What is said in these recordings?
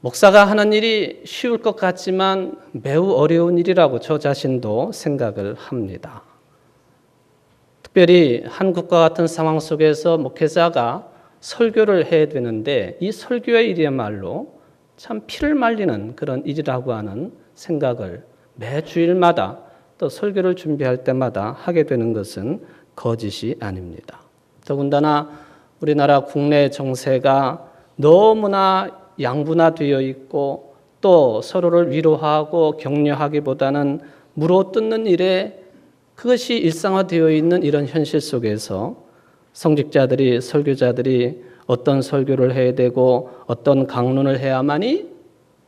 목사가 하는 일이 쉬울 것 같지만 매우 어려운 일이라고 저 자신도 생각을 합니다. 특별히 한국과 같은 상황 속에서 목회자가 설교를 해야 되는데 이 설교의 일이야말로 참 피를 말리는 그런 일이라고 하는 생각을 매 주일마다 또 설교를 준비할 때마다 하게 되는 것은 거짓이 아닙니다. 더군다나 우리나라 국내 정세가 너무나 양분화되어 있고 또 서로를 위로하고 격려하기보다는 물어뜯는 일에 그것이 일상화되어 있는 이런 현실 속에서 성직자들이, 설교자들이 어떤 설교를 해야 되고 어떤 강론을 해야만이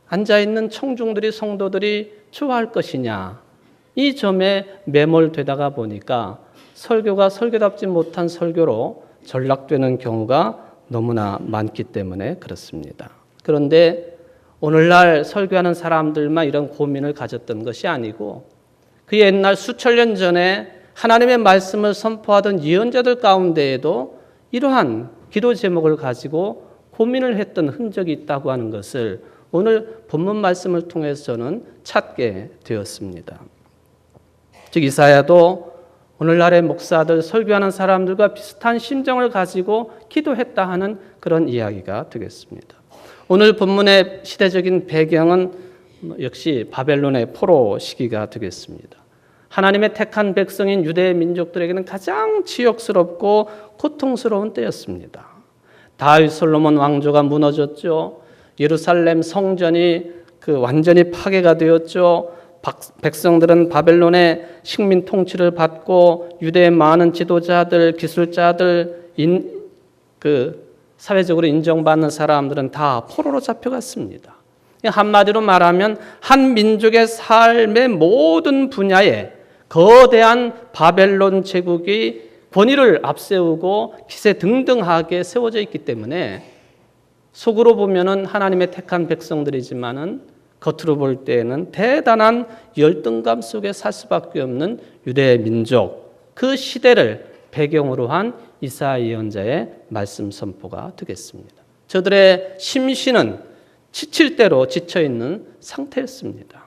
앉아있는 청중들이, 성도들이 좋아할 것이냐, 이 점에 매몰되다가 보니까 설교가 설교답지 못한 설교로 전락되는 경우가 너무나 많기 때문에 그렇습니다. 그런데 오늘날 설교하는 사람들만 이런 고민을 가졌던 것이 아니고 그 옛날 수천 년 전에 하나님의 말씀을 선포하던 예언자들 가운데에도 이러한 기도 제목을 가지고 고민을 했던 흔적이 있다고 하는 것을 오늘 본문 말씀을 통해서 저는 찾게 되었습니다. 즉 이사야도 오늘날의 목사들, 설교하는 사람들과 비슷한 심정을 가지고 기도했다 하는 그런 이야기가 되겠습니다. 오늘 본문의 시대적인 배경은 역시 바벨론의 포로 시기가 되겠습니다. 하나님의 택한 백성인 유대 민족들에게는 가장 치욕스럽고 고통스러운 때였습니다. 다윗 솔로몬 왕조가 무너졌죠. 예루살렘 성전이 완전히 파괴가 되었죠. 백성들은 바벨론의 식민 통치를 받고 유대의 많은 지도자들, 기술자들, 사회적으로 인정받는 사람들은 다 포로로 잡혀갔습니다. 한마디로 말하면 한 민족의 삶의 모든 분야에 거대한 바벨론 제국이 권위를 앞세우고 기세등등하게 세워져 있기 때문에 속으로 보면은 하나님의 택한 백성들이지만은 겉으로 볼 때에는 대단한 열등감 속에 살 수밖에 없는 유대 민족, 그 시대를 배경으로 한 이사야 예언자의 말씀 선포가 되겠습니다. 저들의 심신은 지칠 대로 지쳐 있는 상태였습니다.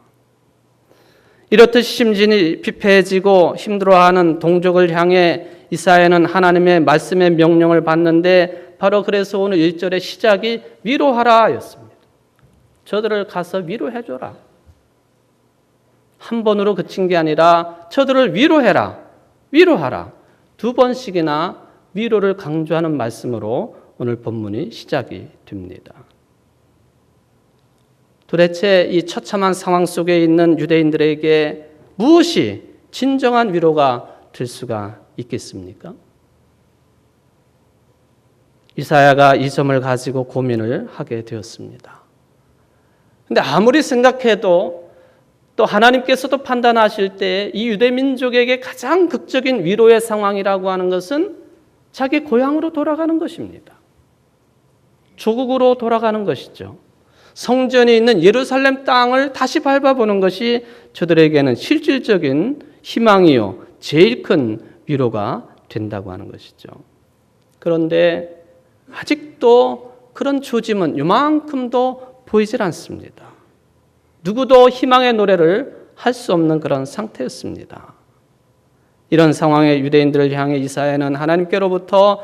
이렇듯 심신이 피폐해지고 힘들어하는 동족을 향해 이사야는 하나님의 말씀의 명령을 받는데 바로 그래서 오늘 1절의 시작이 위로하라 였습니다. 저들을 가서 위로해줘라. 한 번으로 그친 게 아니라 저들을 위로해라. 위로하라. 두 번씩이나 위로를 강조하는 말씀으로 오늘 본문이 시작이 됩니다. 도대체 이 처참한 상황 속에 있는 유대인들에게 무엇이 진정한 위로가 될 수가 있겠습니까? 이사야가 이 점을 가지고 고민을 하게 되었습니다. 근데 아무리 생각해도 또 하나님께서도 판단하실 때 이 유대 민족에게 가장 극적인 위로의 상황이라고 하는 것은 자기 고향으로 돌아가는 것입니다. 조국으로 돌아가는 것이죠. 성전이 있는 예루살렘 땅을 다시 밟아보는 것이 저들에게는 실질적인 희망이요, 제일 큰 위로가 된다고 하는 것이죠. 그런데 아직도 그런 조짐은 요만큼도 보이질 않습니다. 누구도 희망의 노래를 할 수 없는 그런 상태였습니다. 이런 상황에 유대인들을 향해 이사야는 하나님께로부터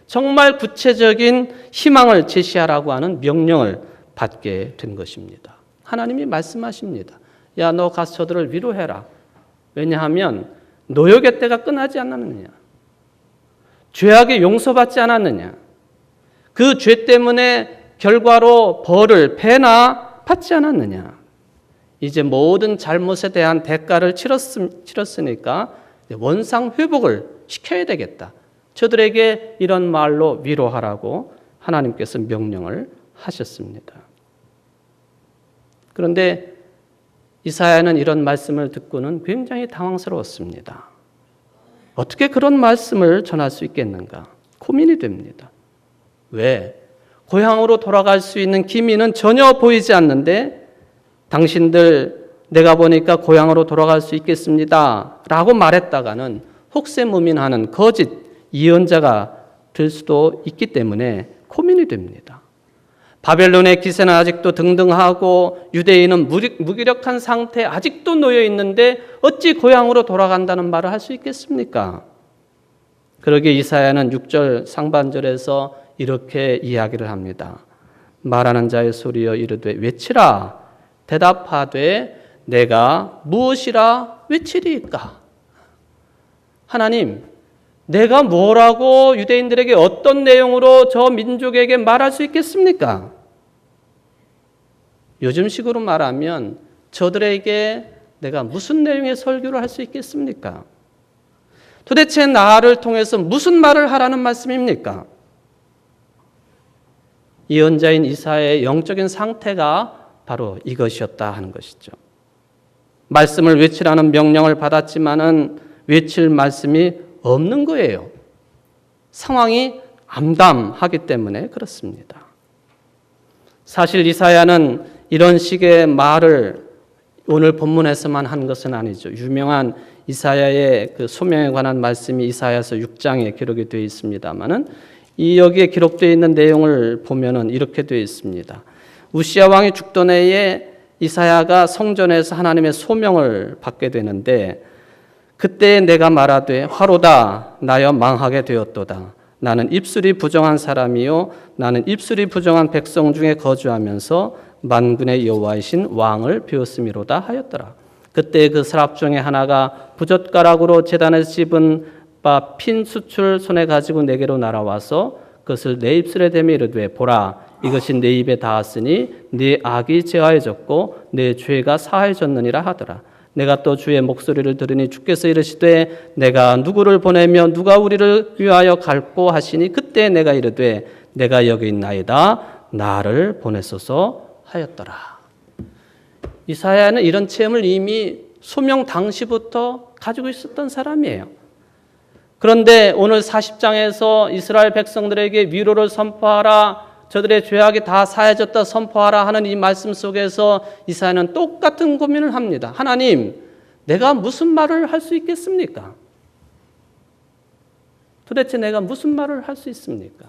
정말 구체적인 희망을 제시하라고 하는 명령을 받게 된 것입니다. 하나님이 말씀하십니다. 야, 너 가서 저들을 위로해라. 왜냐하면 노역의 때가 끝나지 않았느냐. 죄악이 용서받지 않았느냐. 그 죄 때문에 결과로 벌을 패나 받지 않았느냐. 이제 모든 잘못에 대한 대가를 치렀으니까 원상 회복을 시켜야 되겠다. 저들에게 이런 말로 위로하라고 하나님께서 명령을 하셨습니다. 그런데 이사야는 이런 말씀을 듣고는 굉장히 당황스러웠습니다. 어떻게 그런 말씀을 전할 수 있겠는가? 고민이 됩니다. 왜? 고향으로 돌아갈 수 있는 기미는 전혀 보이지 않는데 당신들 내가 보니까 고향으로 돌아갈 수 있겠습니다 라고 말했다가는 혹세무민하는 거짓 예언자가 될 수도 있기 때문에 고민이 됩니다. 바벨론의 기세는 아직도 등등하고 유대인은 무기력한 상태에 아직도 놓여 있는데 어찌 고향으로 돌아간다는 말을 할 수 있겠습니까? 그러기에 이사야는 6절 상반절에서 이렇게 이야기를 합니다. 말하는 자의 소리여 이르되 외치라. 대답하되 내가 무엇이라 외치리이까? 하나님, 내가 뭐라고 유대인들에게 어떤 내용으로 저 민족에게 말할 수 있겠습니까? 요즘식으로 말하면 저들에게 내가 무슨 내용의 설교를 할 수 있겠습니까? 도대체 나를 통해서 무슨 말을 하라는 말씀입니까? 예언자인 이사야의 영적인 상태가 바로 이것이었다 하는 것이죠. 말씀을 외치라는 명령을 받았지만은 외칠 말씀이 없는 거예요. 상황이 암담하기 때문에 그렇습니다. 사실 이사야는 이런 식의 말을 오늘 본문에서만 한 것은 아니죠. 유명한 이사야의 그 소명에 관한 말씀이 이사야서 6장에 기록이 되어 있습니다만은 이 여기에 기록되어 있는 내용을 보면은 이렇게 되어 있습니다. 우시야 왕이 죽던 해에 이사야가 성전에서 하나님의 소명을 받게 되는데 그때 내가 말하되 화로다 나여 망하게 되었도다. 나는 입술이 부정한 사람이요 나는 입술이 부정한 백성 중에 거주하면서 만군의 여호와이신 왕을 배웠음이로다 하였더라. 그때 그 서랍 중에 하나가 부젓가락으로 제단에서 집은 바 핀 수출 손에 가지고 내게로 날아와서 그것을 내 입술에 대며 이르되 보라 이것이 내 입에 닿았으니 네 악이 제하여졌고 내 죄가 사하여졌느니라 하더라. 내가 또 주의 목소리를 들으니 주께서 이르시되 내가 누구를 보내며 누가 우리를 위하여 갈꼬 하시니 그때 내가 이르되 내가 여기 있나이다 나를 보내소서 하였더라. 이사야는 이런 체험을 이미 소명 당시부터 가지고 있었던 사람이에요. 그런데 오늘 40장에서 이스라엘 백성들에게 위로를 선포하라, 저들의 죄악이 다 사해졌다 선포하라 하는 이 말씀 속에서 이사야는 똑같은 고민을 합니다. 하나님, 내가 무슨 말을 할 수 있겠습니까? 도대체 내가 무슨 말을 할 수 있습니까?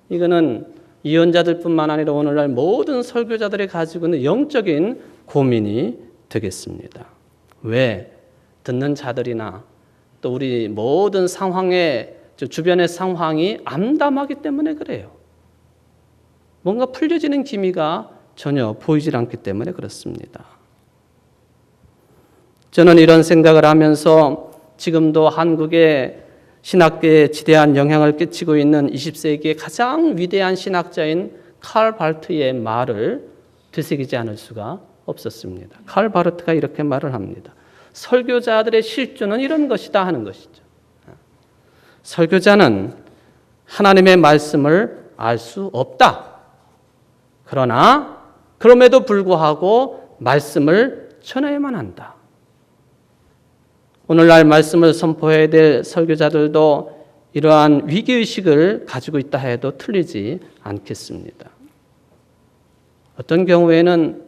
이거는 예언자들뿐만 아니라 오늘날 모든 설교자들이 가지고 있는 영적인 고민이 되겠습니다. 왜? 듣는 자들이나 또 우리 모든 상황에 주변의 상황이 암담하기 때문에 그래요. 뭔가 풀려지는 기미가 전혀 보이질 않기 때문에 그렇습니다. 저는 이런 생각을 하면서 지금도 한국의 신학계에 지대한 영향을 끼치고 있는 20세기의 가장 위대한 신학자인 칼 바르트의 말을 되새기지 않을 수가 없었습니다. 칼 바르트가 이렇게 말을 합니다. 설교자들의 실존은 이런 것이다 하는 것이죠. 설교자는 하나님의 말씀을 알 수 없다. 그러나 그럼에도 불구하고 말씀을 전해야만 한다. 오늘날 말씀을 선포해야 될 설교자들도 이러한 위기의식을 가지고 있다 해도 틀리지 않겠습니다. 어떤 경우에는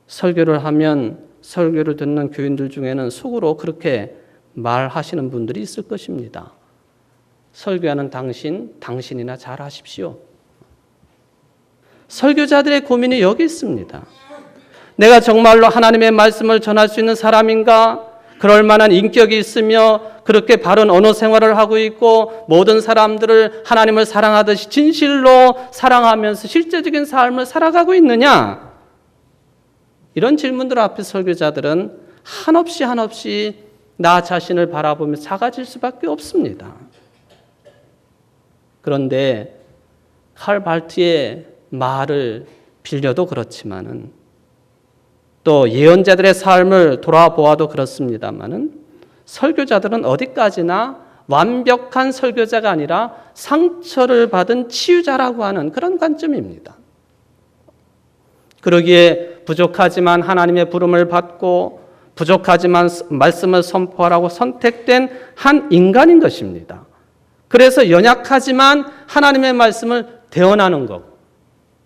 설교를 하면 설교를 듣는 교인들 중에는 속으로 그렇게 말하시는 분들이 있을 것입니다. 설교하는 당신이나 잘하십시오. 설교자들의 고민이 여기 있습니다. 내가 정말로 하나님의 말씀을 전할 수 있는 사람인가? 그럴 만한 인격이 있으며 그렇게 바른 언어 생활을 하고 있고 모든 사람들을 하나님을 사랑하듯이 진실로 사랑하면서 실제적인 삶을 살아가고 있느냐? 이런 질문들 앞에 설교자들은 한없이 나 자신을 바라보며 작아질 수밖에 없습니다. 그런데 칼 바르트의 말을 빌려도 그렇지만은 또 예언자들의 삶을 돌아보아도 그렇습니다만은 설교자들은 어디까지나 완벽한 설교자가 아니라 상처를 받은 치유자라고 하는 그런 관점입니다. 그러기에 부족하지만 하나님의 부름을 받고 부족하지만 말씀을 선포하라고 선택된 한 인간인 것입니다. 그래서 연약하지만 하나님의 말씀을 대언하는 것,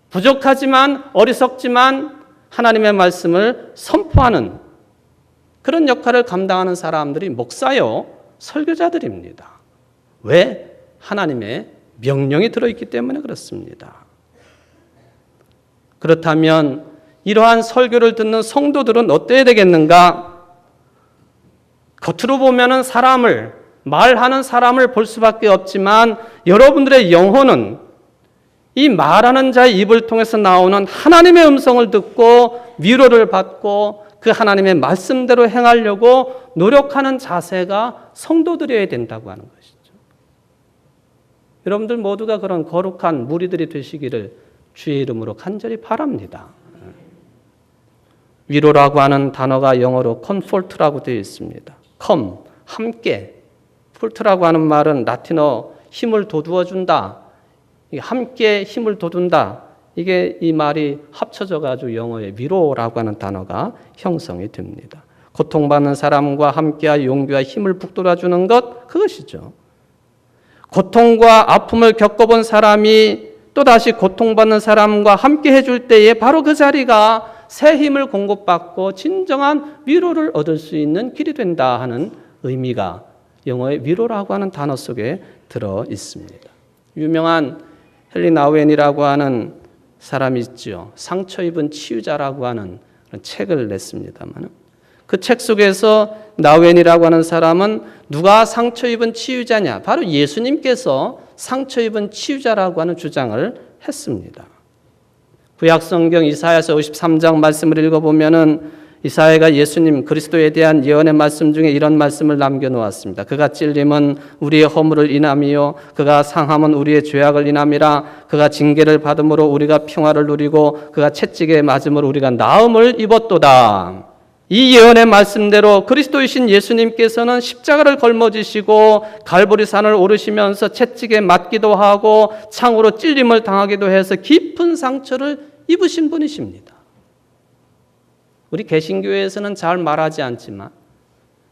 부족하지만 어리석지만 하나님의 말씀을 선포하는 그런 역할을 감당하는 사람들이 목사요, 설교자들입니다. 왜? 하나님의 명령이 들어있기 때문에 그렇습니다. 그렇다면 이러한 설교를 듣는 성도들은 어때야 되겠는가? 겉으로 보면은 말하는 사람을 볼 수밖에 없지만 여러분들의 영혼은 이 말하는 자의 입을 통해서 나오는 하나님의 음성을 듣고 위로를 받고 그 하나님의 말씀대로 행하려고 노력하는 자세가 성도들이어야 된다고 하는 것이죠. 여러분들 모두가 그런 거룩한 무리들이 되시기를 주의 이름으로 간절히 바랍니다. 위로라고 하는 단어가 영어로 comfort라고 되어 있습니다. come, 함께. fort라고 하는 말은 라틴어 힘을 돋우어 준다. 함께 힘을 돋운다. 이게 이 말이 합쳐져 가지고 영어의 위로라고 하는 단어가 형성이 됩니다. 고통받는 사람과 함께하여 용기와 힘을 북돋아 주는 것, 그것이죠. 고통과 아픔을 겪어본 사람이 또다시 고통받는 사람과 함께 해줄 때에 바로 그 자리가 새 힘을 공급받고 진정한 위로를 얻을 수 있는 길이 된다 하는 의미가 영어의 위로라고 하는 단어 속에 들어 있습니다. 유명한 헨리 나우엔이라고 하는 사람이 있죠. 상처 입은 치유자라고 하는 그런 책을 냈습니다만 그 책 속에서 나우엔이라고 하는 사람은 누가 상처 입은 치유자냐? 바로 예수님께서 상처 입은 치유자라고 하는 주장을 했습니다. 구약성경 이사야서 53장 말씀을 읽어보면은 이사야가 예수님 그리스도에 대한 예언의 말씀 중에 이런 말씀을 남겨놓았습니다. 그가 찔림은 우리의 허물을 인함이요 그가 상함은 우리의 죄악을 인함이라. 그가 징계를 받음으로 우리가 평화를 누리고 그가 채찍에 맞음으로 우리가 나음을 입었도다. 이 예언의 말씀대로 그리스도이신 예수님께서는 십자가를 걸머지시고 갈보리산을 오르시면서 채찍에 맞기도 하고 창으로 찔림을 당하기도 해서 깊은 상처를 입으신 분이십니다. 우리 개신교에서는 잘 말하지 않지만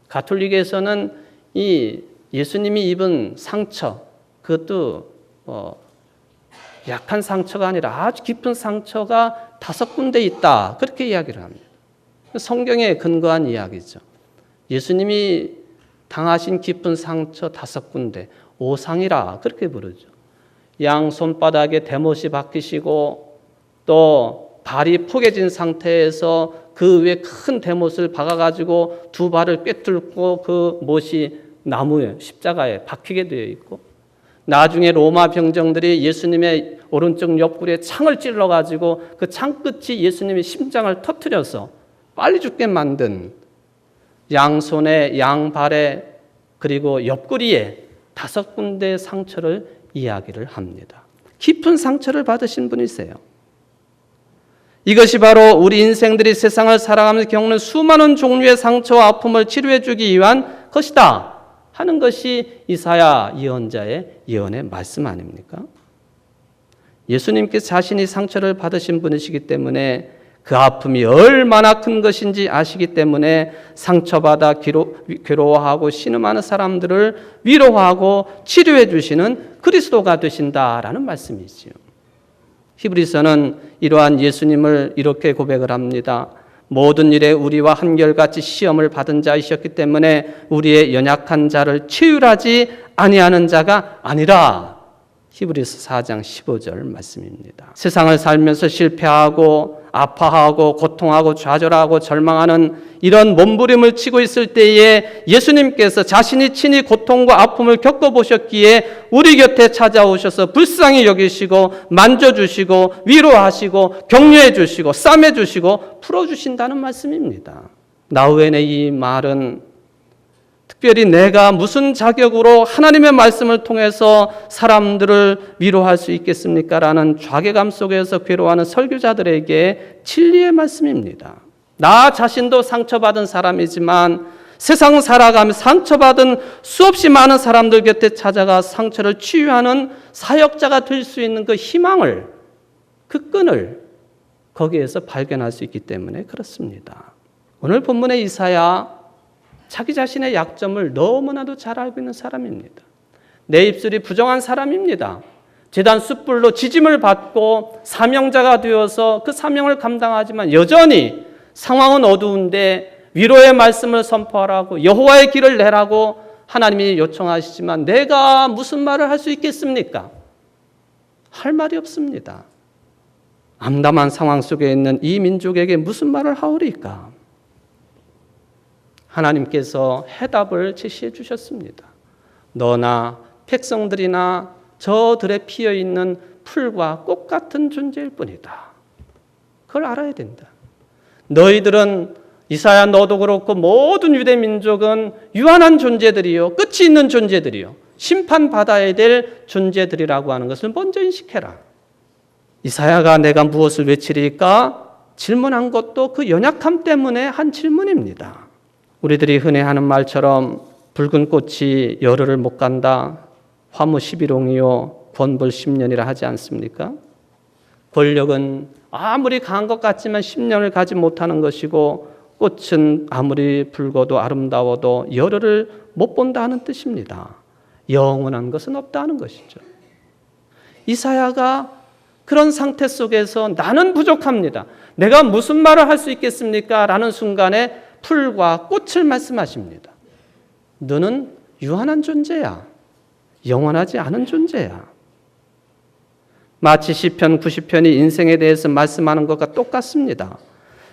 가톨릭에서는 이 예수님이 입은 상처, 그것도 약한 상처가 아니라 아주 깊은 상처가 5군데 있다. 그렇게 이야기를 합니다. 성경에 근거한 이야기죠. 예수님이 당하신 깊은 상처 5군데, 오상이라 그렇게 부르죠. 양 손바닥에 대못이 박히시고 또 발이 포개진 상태에서 그 위에 큰 대못을 박아가지고 2발을 꿰뚫고 그 못이 나무에 십자가에 박히게 되어 있고 나중에 로마 병정들이 예수님의 오른쪽 옆구리에 창을 찔러가지고 그 창끝이 예수님의 심장을 터뜨려서 빨리 죽게 만든 양손에 양발에 그리고 옆구리에 5군데 상처를 이야기를 합니다. 깊은 상처를 받으신 분이세요. 이것이 바로 우리 인생들이 세상을 살아가면서 겪는 수많은 종류의 상처와 아픔을 치료해 주기 위한 것이다 하는 것이 이사야 예언자의 예언의 말씀 아닙니까? 예수님께서 자신이 상처를 받으신 분이시기 때문에 그 아픔이 얼마나 큰 것인지 아시기 때문에 상처받아 괴로워하고 신음하는 사람들을 위로하고 치료해 주시는 그리스도가 되신다라는 말씀이지요. 히브리서는 이러한 예수님을 이렇게 고백을 합니다. 모든 일에 우리와 한결같이 시험을 받은 자이셨기 때문에 우리의 연약한 자를 치유하지 아니하는 자가 아니라. 히브리서 4장 15절 말씀입니다. 세상을 살면서 실패하고 아파하고 고통하고 좌절하고 절망하는 이런 몸부림을 치고 있을 때에 예수님께서 자신이 친히 고통과 아픔을 겪어보셨기에 우리 곁에 찾아오셔서 불쌍히 여기시고 만져주시고 위로하시고 격려해 주시고 싸매 주시고 풀어주신다는 말씀입니다. 나우엔의 이 말은 특별히 내가 무슨 자격으로 하나님의 말씀을 통해서 사람들을 위로할 수 있겠습니까? 라는 좌괴감 속에서 괴로워하는 설교자들에게 진리의 말씀입니다. 나 자신도 상처받은 사람이지만 세상 살아가며 상처받은 수없이 많은 사람들 곁에 찾아가 상처를 치유하는 사역자가 될 수 있는 그 희망을, 그 끈을 거기에서 발견할 수 있기 때문에 그렇습니다. 오늘 본문의 이사야 자기 자신의 약점을 너무나도 잘 알고 있는 사람입니다. 내 입술이 부정한 사람입니다. 제단 숯불로 지짐을 받고 사명자가 되어서 그 사명을 감당하지만 여전히 상황은 어두운데 위로의 말씀을 선포하라고 여호와의 길을 내라고 하나님이 요청하시지만 내가 무슨 말을 할 수 있겠습니까? 할 말이 없습니다. 암담한 상황 속에 있는 이 민족에게 무슨 말을 하오리까? 하나님께서 해답을 제시해 주셨습니다. 너나 백성들이나 저들에 피어 있는 풀과 꽃 같은 존재일 뿐이다. 그걸 알아야 된다. 너희들은 이사야 너도 그렇고 모든 유대 민족은 유한한 존재들이요, 끝이 있는 존재들이요, 심판받아야 될 존재들이라고 하는 것을 먼저 인식해라. 이사야가 내가 무엇을 외치리까? 질문한 것도 그 연약함 때문에 한 질문입니다. 우리들이 흔히 하는 말처럼 붉은 꽃이 열흘을 못 간다. 화무 11홍이요 권불 10년이라 하지 않습니까? 권력은 아무리 강한 것 같지만 10년을 가지 못하는 것이고 꽃은 아무리 붉어도 아름다워도 열흘을 못 본다 하는 뜻입니다. 영원한 것은 없다 하는 것이죠. 이사야가 그런 상태 속에서 나는 부족합니다. 내가 무슨 말을 할 수 있겠습니까? 라는 순간에 풀과 꽃을 말씀하십니다. 너는 유한한 존재야. 영원하지 않은 존재야. 마치 시편 90편이 인생에 대해서 말씀하는 것과 똑같습니다.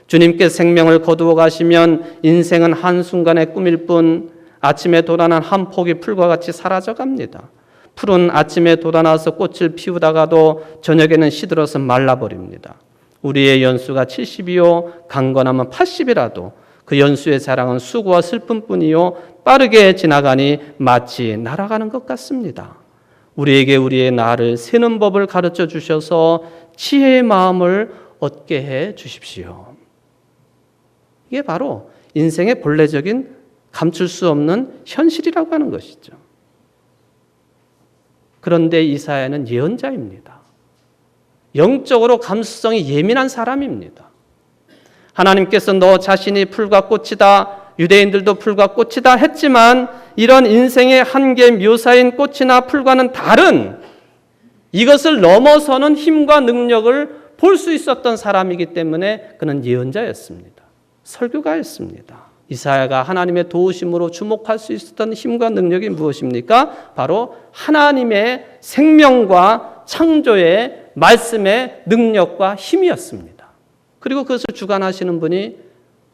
주님께 생명을 거두어 가시면 인생은 한순간의 꿈일 뿐 아침에 돋아난 한 폭이 풀과 같이 사라져 갑니다. 풀은 아침에 돋아나서 꽃을 피우다가도 저녁에는 시들어서 말라버립니다. 우리의 연수가 70이요 강건하면 80이라도 그 연수의 자랑은 수고와 슬픔뿐이요 빠르게 지나가니 마치 날아가는 것 같습니다. 우리에게 우리의 나를 세는 법을 가르쳐 주셔서 지혜의 마음을 얻게 해 주십시오. 이게 바로 인생의 본래적인 감출 수 없는 현실이라고 하는 것이죠. 그런데 이사야는 예언자입니다. 영적으로 감수성이 예민한 사람입니다. 하나님께서 너 자신이 풀과 꽃이다, 유대인들도 풀과 꽃이다 했지만 이런 인생의 한계 묘사인 꽃이나 풀과는 다른 이것을 넘어서는 힘과 능력을 볼 수 있었던 사람이기 때문에 그는 예언자였습니다. 설교가였습니다. 이사야가 하나님의 도우심으로 주목할 수 있었던 힘과 능력이 무엇입니까? 바로 하나님의 생명과 창조의 말씀의 능력과 힘이었습니다. 그리고 그것을 주관하시는 분이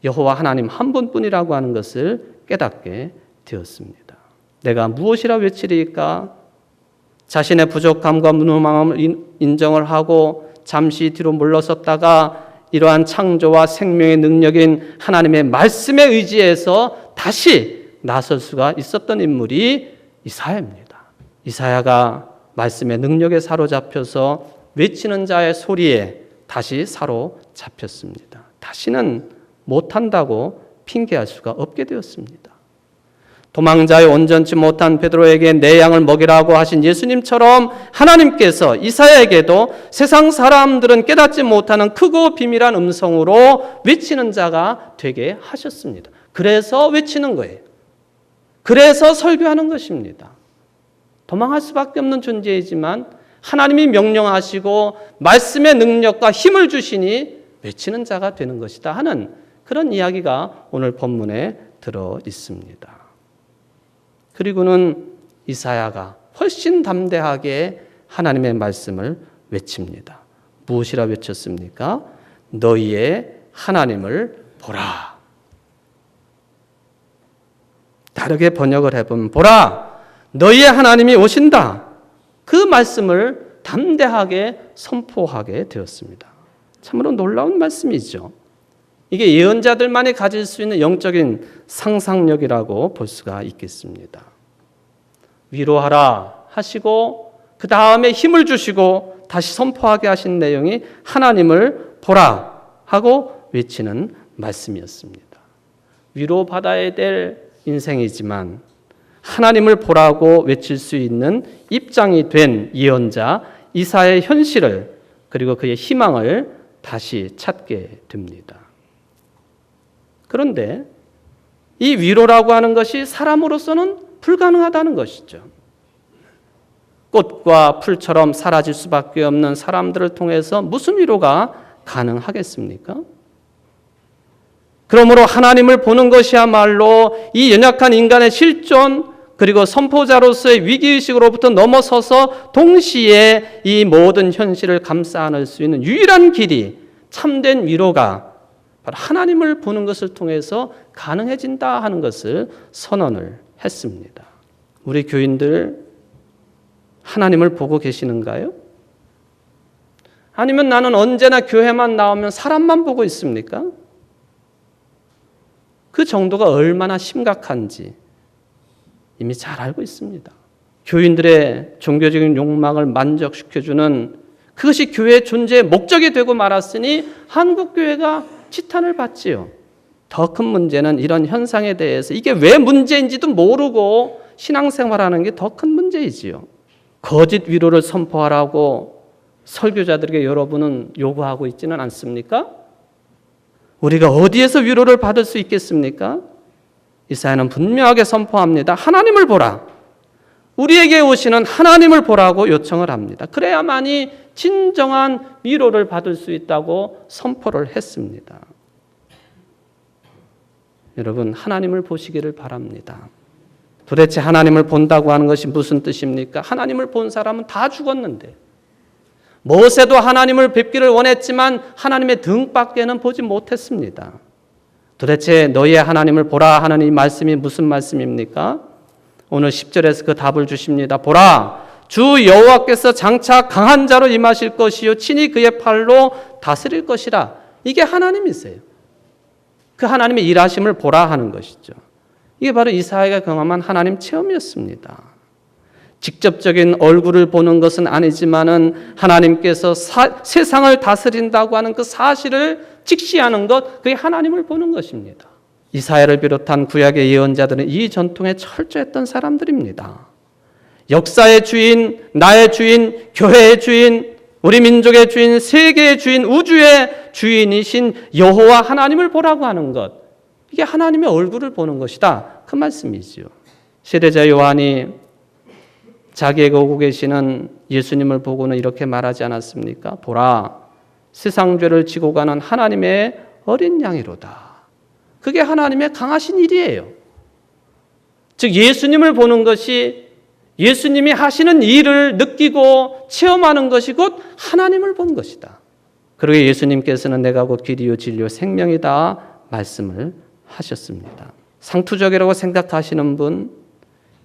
여호와 하나님 한 분뿐이라고 하는 것을 깨닫게 되었습니다. 내가 무엇이라 외치리까? 자신의 부족함과 무능함을 인정을 하고 잠시 뒤로 물러섰다가 이러한 창조와 생명의 능력인 하나님의 말씀에 의지해서 다시 나설 수가 있었던 인물이 이사야입니다. 이사야가 말씀의 능력에 사로잡혀서 외치는 자의 소리에 다시 사로잡혔습니다. 다시는 못한다고 핑계할 수가 없게 되었습니다. 도망자의 온전치 못한 베드로에게 내 양을 먹이라고 하신 예수님처럼 하나님께서 이사야에게도 세상 사람들은 깨닫지 못하는 크고 비밀한 음성으로 외치는 자가 되게 하셨습니다. 그래서 외치는 거예요. 그래서 설교하는 것입니다. 도망할 수밖에 없는 존재이지만 하나님이 명령하시고 말씀의 능력과 힘을 주시니 외치는 자가 되는 것이다 하는 그런 이야기가 오늘 본문에 들어 있습니다. 그리고는 이사야가 훨씬 담대하게 하나님의 말씀을 외칩니다. 무엇이라 외쳤습니까? 너희의 하나님을 보라. 다르게 번역을 해보면 보라, 너희의 하나님이 오신다. 그 말씀을 담대하게 선포하게 되었습니다. 참으로 놀라운 말씀이죠. 이게 예언자들만이 가질 수 있는 영적인 상상력이라고 볼 수가 있겠습니다. 위로하라 하시고 그 다음에 힘을 주시고 다시 선포하게 하신 내용이 하나님을 보라 하고 외치는 말씀이었습니다. 위로받아야 될 인생이지만 하나님을 보라고 외칠 수 있는 입장이 된 예언자 이사야의 현실을 그리고 그의 희망을 다시 찾게 됩니다. 그런데 이 위로라고 하는 것이 사람으로서는 불가능하다는 것이죠. 꽃과 풀처럼 사라질 수밖에 없는 사람들을 통해서 무슨 위로가 가능하겠습니까? 그러므로 하나님을 보는 것이야말로 이 연약한 인간의 실존 그리고 선포자로서의 위기의식으로부터 넘어서서 동시에 이 모든 현실을 감싸 안을 수 있는 유일한 길이 참된 위로가 바로 하나님을 보는 것을 통해서 가능해진다 하는 것을 선언을 했습니다. 우리 교인들 하나님을 보고 계시는가요? 아니면 나는 언제나 교회만 나오면 사람만 보고 있습니까? 그 정도가 얼마나 심각한지 이미 잘 알고 있습니다. 교인들의 종교적인 욕망을 만족시켜주는 그것이 교회의 존재의 목적이 되고 말았으니 한국교회가 지탄을 받지요. 더 큰 문제는 이런 현상에 대해서 이게 왜 문제인지도 모르고 신앙생활하는 게 더 큰 문제이지요. 거짓 위로를 선포하라고 설교자들에게 여러분은 요구하고 있지는 않습니까? 우리가 어디에서 위로를 받을 수 있겠습니까? 이사야는 분명하게 선포합니다. 하나님을 보라. 우리에게 오시는 하나님을 보라고 요청을 합니다. 그래야만이 진정한 위로를 받을 수 있다고 선포를 했습니다. 여러분, 하나님을 보시기를 바랍니다. 도대체 하나님을 본다고 하는 것이 무슨 뜻입니까? 하나님을 본 사람은 다 죽었는데 모세도 하나님을 뵙기를 원했지만 하나님의 등밖에는 보지 못했습니다. 도대체 너희의 하나님을 보라 하는 이 말씀이 무슨 말씀입니까? 오늘 10절에서 그 답을 주십니다. 보라, 주 여호와께서 장차 강한 자로 임하실 것이요 친히 그의 팔로 다스릴 것이라. 이게 하나님이세요. 그 하나님의 일하심을 보라 하는 것이죠. 이게 바로 이사야가 경험한 하나님 체험이었습니다. 직접적인 얼굴을 보는 것은 아니지만은 하나님께서 세상을 다스린다고 하는 그 사실을 직시하는 것, 그게 하나님을 보는 것입니다. 이사야를 비롯한 구약의 예언자들은 이 전통에 철저했던 사람들입니다. 역사의 주인, 나의 주인, 교회의 주인, 우리 민족의 주인, 세계의 주인, 우주의 주인이신 여호와 하나님을 보라고 하는 것, 이게 하나님의 얼굴을 보는 것이다, 그 말씀이지요. 세례자 요한이 자기에게 오고 계시는 예수님을 보고는 이렇게 말하지 않았습니까? 보라, 세상 죄를 지고 가는 하나님의 어린 양이로다. 그게 하나님의 강하신 일이에요. 즉 예수님을 보는 것이 예수님이 하시는 일을 느끼고 체험하는 것이 곧 하나님을 본 것이다. 그리고 예수님께서는 내가 곧 길이요 진리요 생명이다 말씀을 하셨습니다. 상투적이라고 생각하시는 분,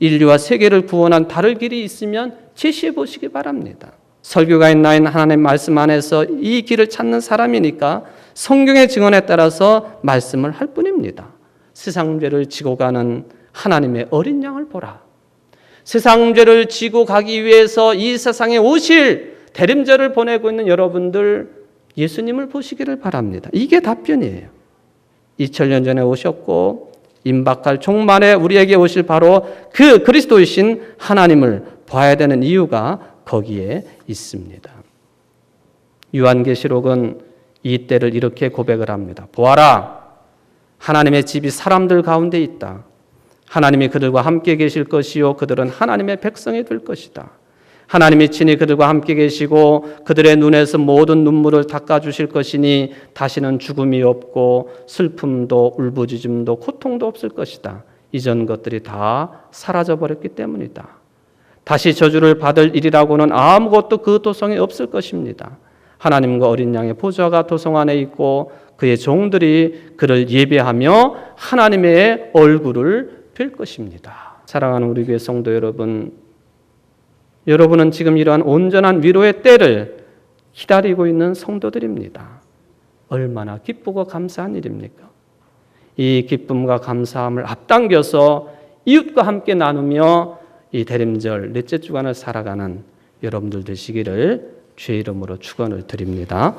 인류와 세계를 구원한 다른 길이 있으면 제시해 보시기 바랍니다. 설교가인 나인 하나님의 말씀 안에서 이 길을 찾는 사람이니까 성경의 증언에 따라서 말씀을 할 뿐입니다. 세상 죄를 지고 가는 하나님의 어린 양을 보라. 세상 죄를 지고 가기 위해서 이 세상에 오실 대림절을 보내고 있는 여러분들, 예수님을 보시기를 바랍니다. 이게 답변이에요. 2000년 전에 오셨고 임박할 종말에 우리에게 오실 바로 그 그리스도이신 하나님을 봐야 되는 이유가 거기에 있습니다. 요한계시록은 이 때를 이렇게 고백을 합니다. 보아라, 하나님의 집이 사람들 가운데 있다. 하나님이 그들과 함께 계실 것이요 그들은 하나님의 백성이 될 것이다. 하나님이 친히 그들과 함께 계시고 그들의 눈에서 모든 눈물을 닦아주실 것이니 다시는 죽음이 없고 슬픔도 울부짖음도 고통도 없을 것이다. 이전 것들이 다 사라져버렸기 때문이다. 다시 저주를 받을 일이라고는 아무것도 그 도성에 없을 것입니다. 하나님과 어린 양의 보좌가 도성 안에 있고 그의 종들이 그를 예배하며 하나님의 얼굴을 뵐 것입니다. 사랑하는 우리 교회 성도 여러분, 여러분은 지금 이러한 온전한 위로의 때를 기다리고 있는 성도들입니다. 얼마나 기쁘고 감사한 일입니까? 이 기쁨과 감사함을 앞당겨서 이웃과 함께 나누며 이 대림절 넷째 주간을 살아가는 여러분들 되시기를 주의 이름으로 축원을 드립니다.